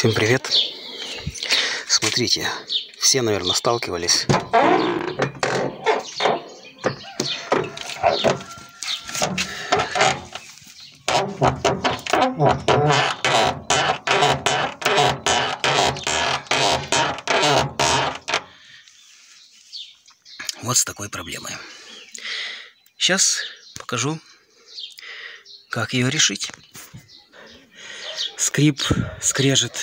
Всем привет! Смотрите, все, наверное, сталкивались. Вот с такой проблемой. Сейчас покажу, как ее решить. Скрип, скрежет.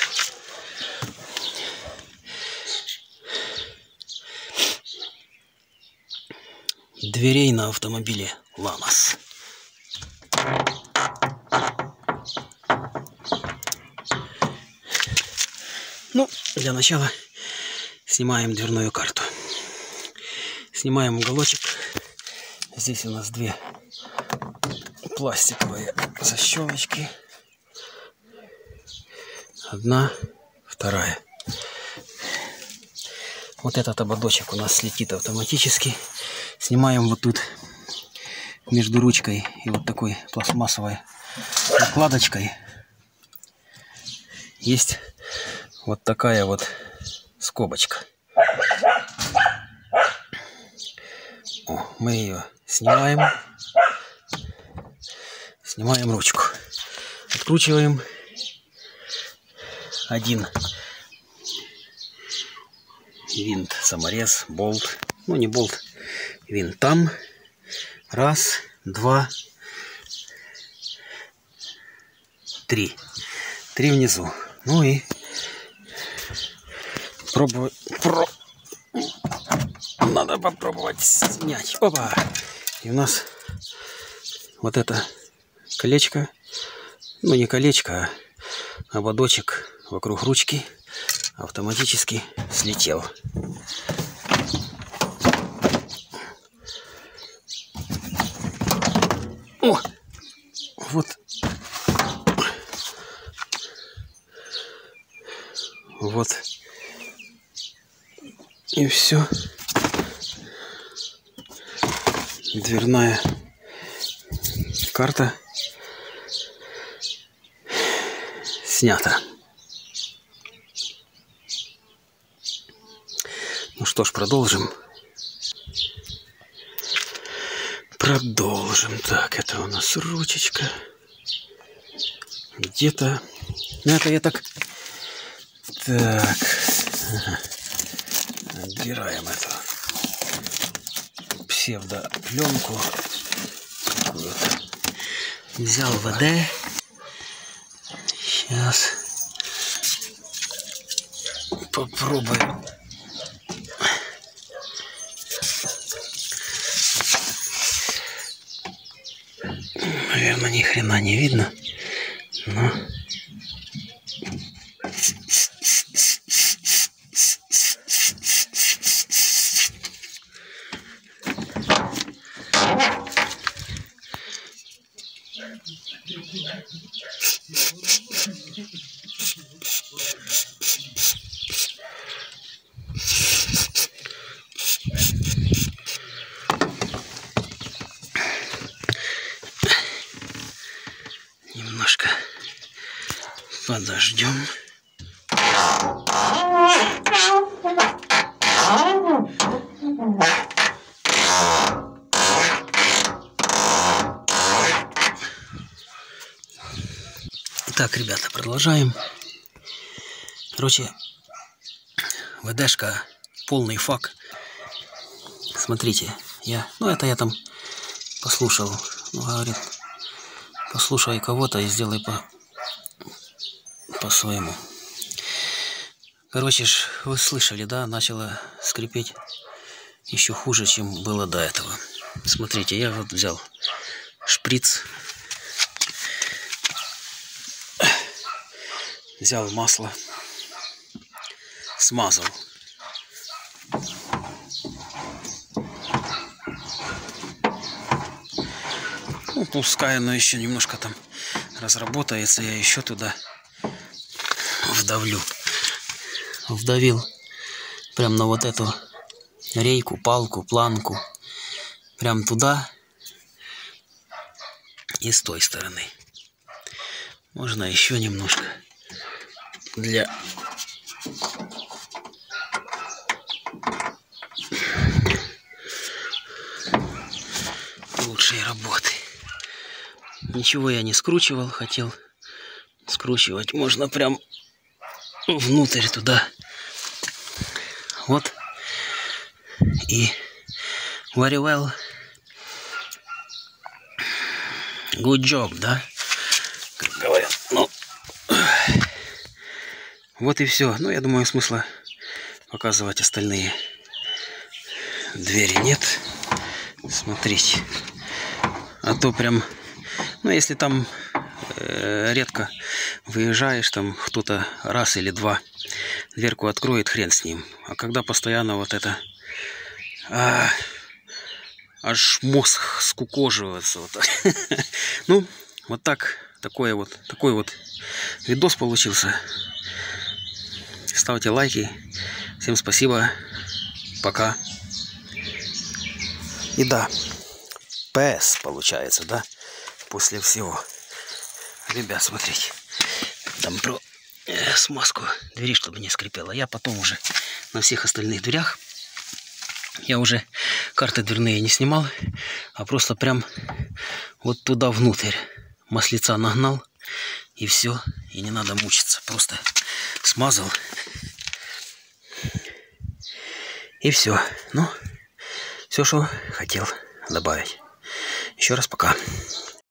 Дверей на автомобиле Ланос. Ну, для начала снимаем дверную карту. Снимаем уголочек. Здесь у нас две пластиковые защелочки. Одна, вторая. Вот этот ободочек у нас слетит автоматически. Снимаем вот тут между ручкой и вот такой пластмассовой накладочкой. Есть вот такая вот скобочка. Мы ее снимаем. Снимаем ручку. Откручиваем один винт, саморез, болт. Ну, не болт, винт там. Раз, два, три. Три внизу. Ну и пробовать. Надо попробовать снять. Опа! И у нас вот это колечко. Ну, не колечко, а ободочек вокруг ручки автоматически слетел. О! Вот. Вот. И все. Дверная карта снята. Ну что ж, продолжим. Продолжим. Так, это у нас ручечка. Где-то... Ну, это я так... Так. Отбираем эту псевдопленку. Какую-то. Взял ВД. Сейчас. Попробуем. Наверное, ни хрена не видно. Но... Немножко подождем. Так, ребята, продолжаем. Короче, ВДшка полный фак. Смотрите, это я там послушал. Ну, говорит, послушай кого-то и сделай по-своему. Короче, вы слышали, да? Начало скрипеть еще хуже, чем было до этого. Смотрите, я вот взял шприц. Взял масло. Смазал. Ну, пускай оно еще немножко там разработается, я еще туда вдавлю. Вдавил прям на вот эту рейку, палку, планку. Прям туда и с той стороны. Можно еще немножко. для лучшей работы. Ничего я не скручивал, хотел скручивать. Можно прям внутрь туда. Вот. И very well. Good job, да? Как говорят. Ну, вот и все. Ну, я думаю, смысла показывать остальные двери нет. Смотрите. А то прям... Ну, если там редко выезжаешь, там кто-то раз или два дверку откроет, хрен с ним. А когда постоянно вот это... аж мозг скукоживается. Вот так. Ну, вот так. Такой вот видос получился. Ставьте лайки. Всем спасибо. Пока. И да, ПС получается, да? После всего. Ребят, смотрите. Там про смазку двери, чтобы не скрипело. Я потом уже на всех остальных дверях я уже карты дверные не снимал, а просто прям вот туда внутрь маслица нагнал, и все, и не надо мучиться, просто смазал, и все. Ну, все, что хотел добавить. Еще раз пока.